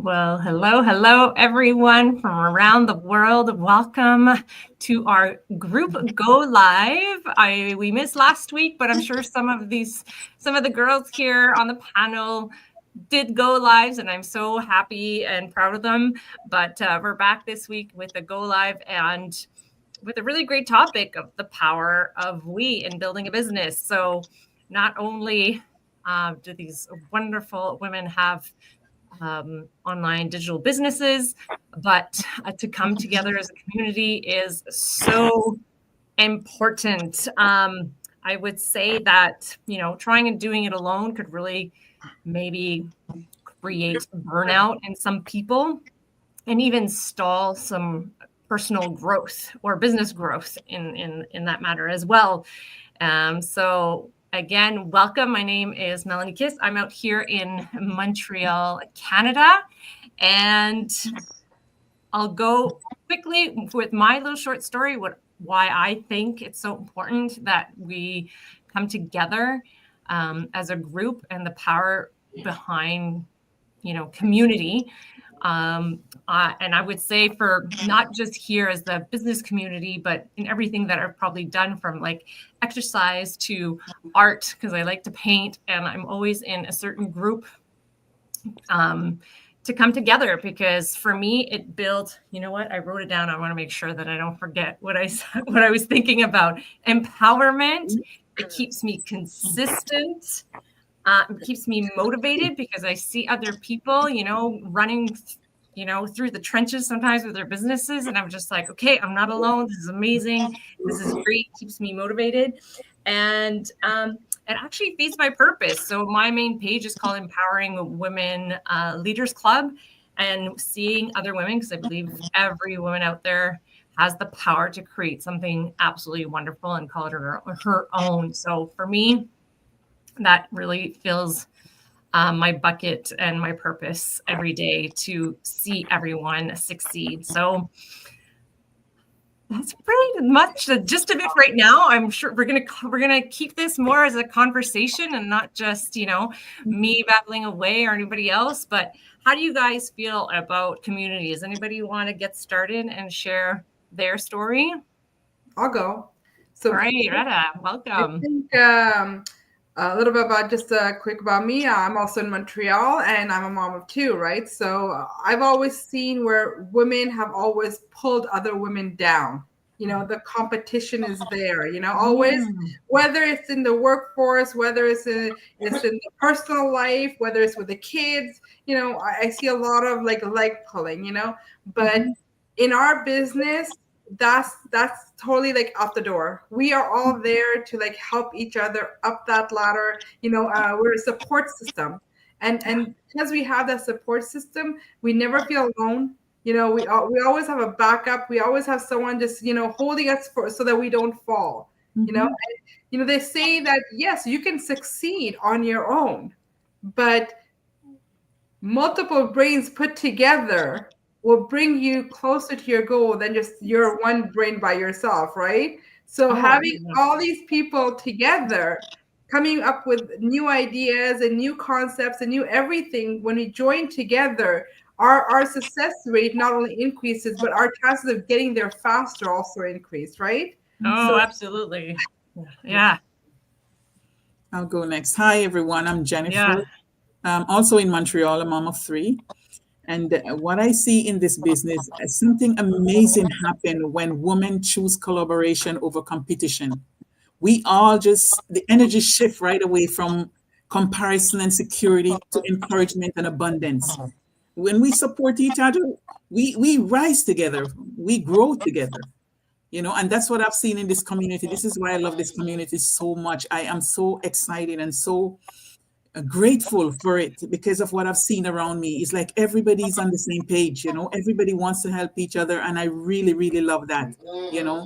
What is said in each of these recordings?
Well, hello, everyone from around the world. Welcome to our group Go Live. We missed last week, but I'm sure some of the girls here on the panel did go lives, and I'm so happy and proud of them. But we're back this week with a Go Live and with a really great topic of the power of we in building a business. So not only do these wonderful women have online digital businesses, but to come together as a community is so important. I would say that, trying and doing it alone could really maybe create burnout in some people and even stall some personal growth or business growth in that matter as well. So again, welcome. My name is Melanie Kiss. I'm out here in Montreal, Canada, and I'll go quickly with my little short story, why I think it's so important that we come together as a group and the power behind, community. And I would say for not just here as the business community, but in everything that I've probably done from like exercise to art, because I like to paint and I'm always in a certain group to come together, because for me, it builds, I wrote it down. I want to make sure that I don't forget what I was thinking about. Empowerment. It keeps me consistent. It keeps me motivated because I see other people, running, through the trenches sometimes with their businesses. And I'm just like, okay, I'm not alone. This is amazing. This is great. Keeps me motivated. And it actually feeds my purpose. So my main page is called Empowering Women Leaders Club, and seeing other women, because I believe every woman out there has the power to create something absolutely wonderful and call it her own. So for me, that really fills my bucket and my purpose every day to see everyone succeed. So that's pretty much the gist of it right now. I'm sure we're gonna keep this more as a conversation and not just me babbling away or anybody else. But how do you guys feel about community? Does anybody want to get started and share their story? I'll go. All right, Retta, welcome. I think a little bit about just quick about me. I'm also in Montreal and I'm a mom of two, right? So I've always seen where women have always pulled other women down. The competition is there, always, whether it's in the workforce, whether it's in the personal life, whether it's with the kids, I see a lot of like leg pulling, but in our business, that's totally like out the door. We are all there to like help each other up that ladder. We're a support system, and because we have that support system, we never feel alone. We always have a backup. We always have someone just holding us so that we don't fall. They say that yes, you can succeed on your own, but multiple brains put together will bring you closer to your goal than just your one brain by yourself, right? So having all these people together, coming up with new ideas and new concepts and new everything, when we join together, our success rate not only increases, but our chances of getting there faster also increase, right? Oh, absolutely. Yeah. I'll go next. Hi, everyone. I'm Jennifer. Also in Montreal, a mom of three. And what I see in this business, something amazing happen when women choose collaboration over competition. We all the energy shift right away from comparison and security to encouragement and abundance. When we support each other, we rise together, we grow together. And that's what I've seen in this community. This is why I love this community so much. I am so excited and so grateful for it because of what I've seen around me. It's like everybody's on the same page, everybody wants to help each other. And I really, really love that.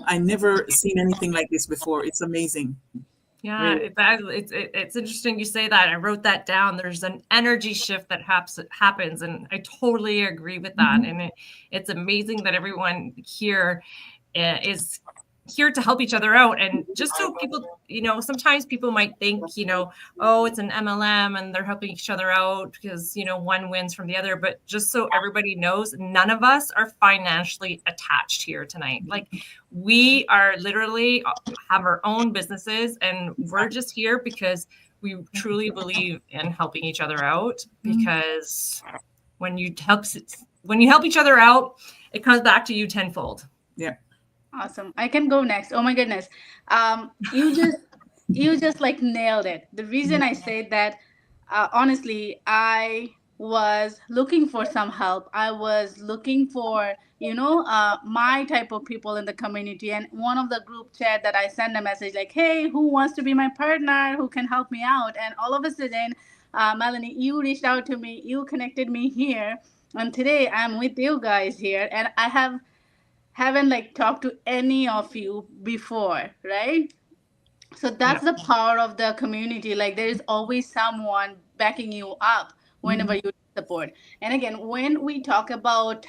I never seen anything like this before. It's amazing. Yeah, really. It's interesting you say that. I wrote that down. There's an energy shift that happens, and I totally agree with that. And it's amazing that everyone here is here to help each other out. And just so people, sometimes people might think, oh, it's an MLM and they're helping each other out because, one wins from the other. But just so everybody knows, none of us are financially attached here tonight. Like, we are literally have our own businesses, and we're just here because we truly believe in helping each other out, because when you help each other out, it comes back to you tenfold. Yeah. Awesome. I can go next. Oh my goodness. You just like nailed it. The reason I say that, honestly, I was looking for some help. I was looking for, my type of people in the community. And one of the group chat that I sent a message like, hey, who wants to be my partner? Who can help me out? And all of a sudden, Melanie, you reached out to me. You connected me here. And today I'm with you guys here. And I haven't like talked to any of you before, right? So that's the power of the community. Like, there is always someone backing you up whenever you need support. And again, when we talk about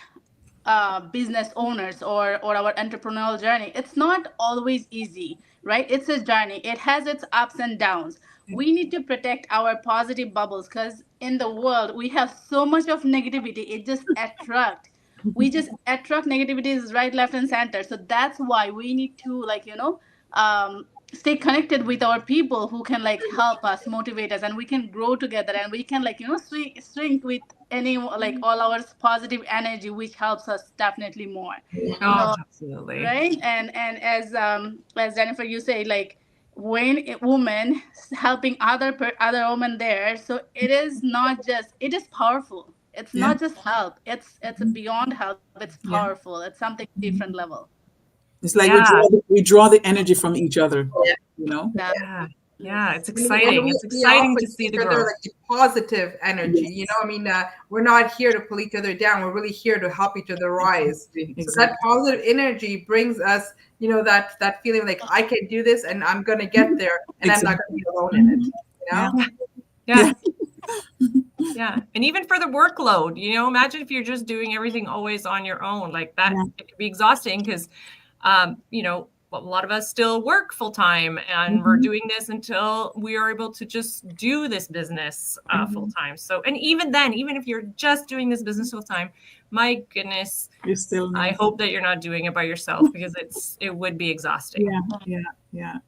business owners or our entrepreneurial journey, it's not always easy, right? It's a journey. It has its ups and downs. We need to protect our positive bubbles, because in the world we have so much of negativity. It just attracts. We just attract negativities right, left, and center. So that's why we need to stay connected with our people who can help us, motivate us, and we can grow together, and we can shrink with any all our positive energy, which helps us definitely more. Absolutely. Right. And as Jennifer, you say, when a woman helping other woman there, so it is powerful. It's not just help. It's beyond help. It's powerful. It's something different level. It's like we draw the energy from each other. Yeah, it's exciting. It's exciting to see the growth. Like positive energy. We're not here to pull each other down. We're really here to help each other rise. Exactly. So that positive energy brings us, that feeling like I can do this and I'm going to get there, and I'm not going to be alone in it. Yeah. Yeah. And even for the workload, imagine if you're just doing everything always on your own like that. It could be exhausting because, a lot of us still work full time, and we're doing this until we are able to just do this business full time. So, and even then, even if you're just doing this business full time, my goodness, I hope that you're not doing it by yourself, because it would be exhausting. Yeah.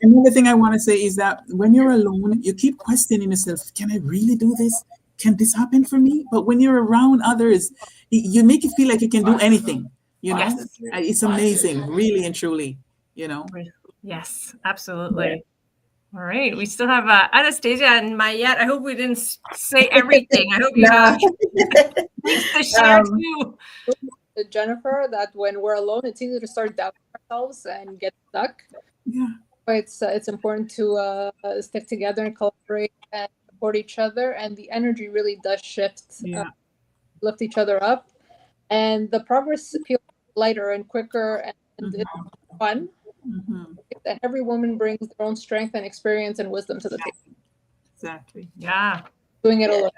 Another thing I want to say is that when you're alone, you keep questioning yourself, can I really do this? Can this happen for me? But when you're around others, you make it feel like you can do anything. It's amazing, really and truly, Yes, absolutely. All right. We still have Anastasia and Mayette. I hope we didn't say everything. I hope you have things to share too. Jennifer, that when we're alone, it's easy to start doubting ourselves and get stuck. Yeah. But it's important to stick together and collaborate and support each other. And the energy really does shift, lift each other up. And the progress feels lighter and quicker, and it's fun. And every woman brings their own strength and experience and wisdom to the table. Exactly. Yeah. Doing it alone.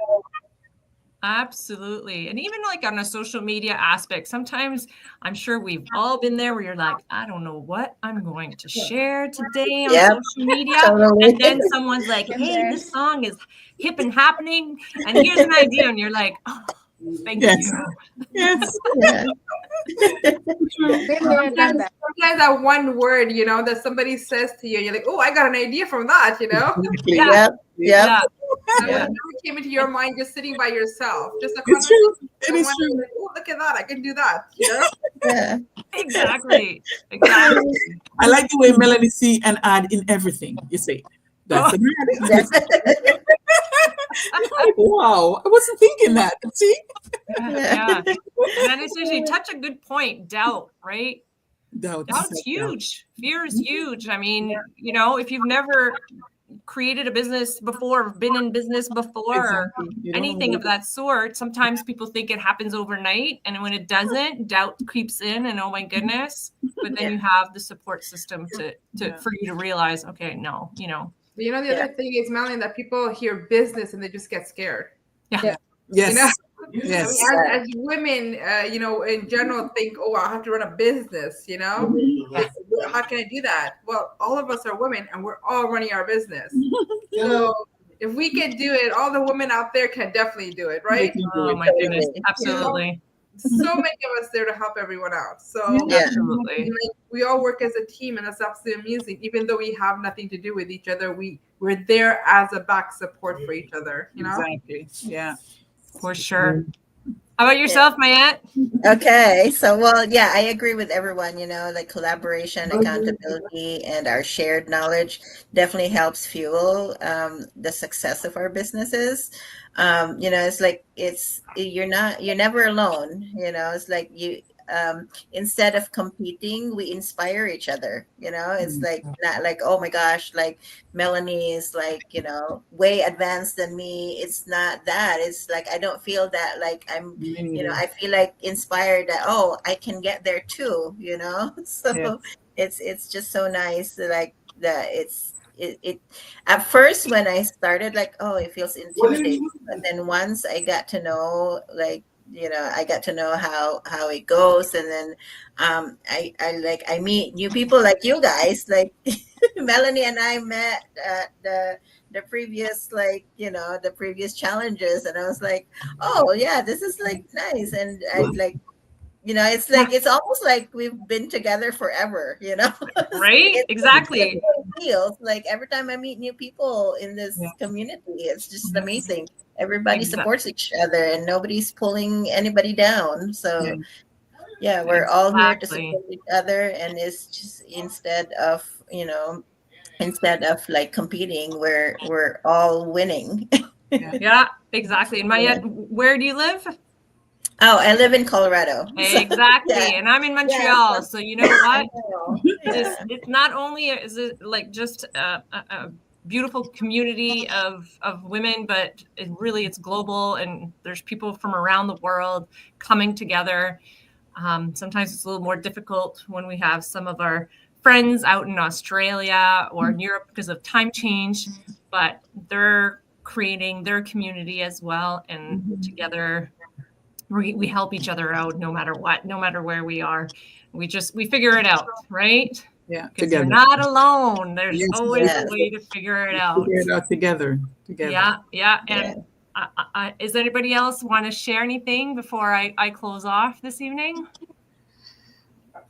Absolutely. And even on a social media aspect, sometimes I'm sure we've all been there where you're like, I don't know what I'm going to share today on social media. Totally. And then someone's like, hey, this song is hip and happening, and here's an idea. And you're like, oh, thank you. Yes. Sometimes that one word, that somebody says to you, you're like, oh, I got an idea from that, Yeah. It never came into your mind just sitting by yourself. Just a It's true. It is true. true. Like, oh, look at that. I can do that. Yeah. Exactly. I like the way Melanie see and add in everything. You see, that's wow, I wasn't thinking that. See? Yeah. And then it's usually touch a good point. Doubt, right? Doubt's huge. Fear is huge. I mean, if you've never created a business before, been in business before, or anything of that sort, sometimes people think it happens overnight, and when it doesn't, doubt creeps in, and oh my goodness. But then you have the support system for you to realize, okay, no, The other thing is, Melanie, that people hear business and they just get scared. Yeah. Yes. Yes. As women, in general, think, oh, I have to run a business. How can I do that? Well, all of us are women, and we're all running our business. So if we can do it, all the women out there can definitely do it, right? Oh my goodness, absolutely. So many of us there to help everyone out. So Absolutely. we all work as a team, and that's absolutely amazing. Even though we have nothing to do with each other, we're there as a back support for each other. Exactly. Yeah. For sure. How about yourself, Mayette? Okay, so well, yeah, I agree with everyone, like collaboration, accountability, and our shared knowledge definitely helps fuel the success of our businesses. It's like you're never alone, it's like instead of competing, we inspire each other, it's like not like, oh my gosh, like Melanie is like, way advanced than me. It's not that. It's like I don't feel that like I'm, I feel like inspired that, oh, I can get there too, So it's just so nice like that it at first when I started, like, oh, it feels intimidating, but then once I got to know, like, I got to know how it goes, and then I meet new people like you guys, like Melanie and I met at the previous, like, the previous challenges, and I was like, oh yeah, this is like nice, and I like, it's like it's almost like we've been together forever, Right? Exactly. It feels like every time I meet new people in this community, it's just amazing. Everybody supports each other, and nobody's pulling anybody down. So we're all here to support each other, and it's just instead of like competing, we're all winning. Yeah, exactly. And Mayette, where do you live? Oh, I live in Colorado. Exactly. So, and I'm in Montreal. So you know what? Yeah. It's not only is it like just a beautiful community of women, but it's global, and there's people from around the world coming together. Sometimes it's a little more difficult when we have some of our friends out in Australia or in Europe because of time change, but they're creating their community as well, and together we help each other out no matter what, no matter where we are. We figure it out, right? Yeah, because you're not alone. There's always Yes. a way to figure it out. Figure it out together. Yeah. And does anybody else want to share anything before I close off this evening?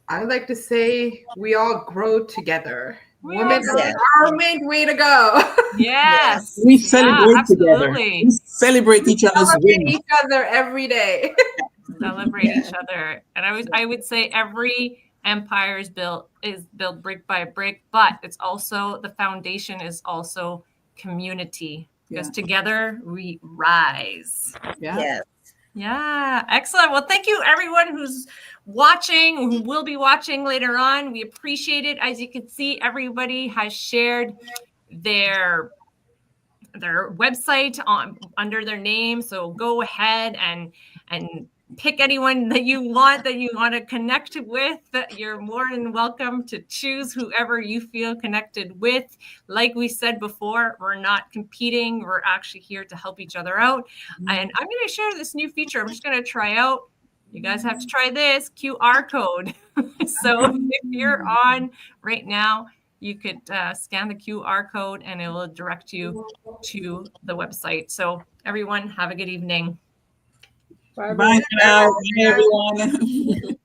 I would like to say we all grow together. We Women all grow empowerment, way to go. Yes. We celebrate together. absolutely. We celebrate each other's Celebrate wins. each other every day. Celebrate each other. And I would say every empire is built brick by brick, but it's also the foundation is also community, because together we rise. Yes. Yeah, excellent. Well, thank you everyone who's watching, who will be watching later on. We appreciate it. As you can see, everybody has shared their website under their name. So go ahead and pick anyone that you want to connect with. You're more than welcome to choose whoever you feel connected with. Like we said before, we're not competing. We're actually here to help each other out. And I'm going to share this new feature. I'm just going to try out. You guys have to try this QR code. So if you're on right now, you could scan the QR code and it will direct you to the website. So everyone, have a good evening. Bye, Bye now. Bye, everyone.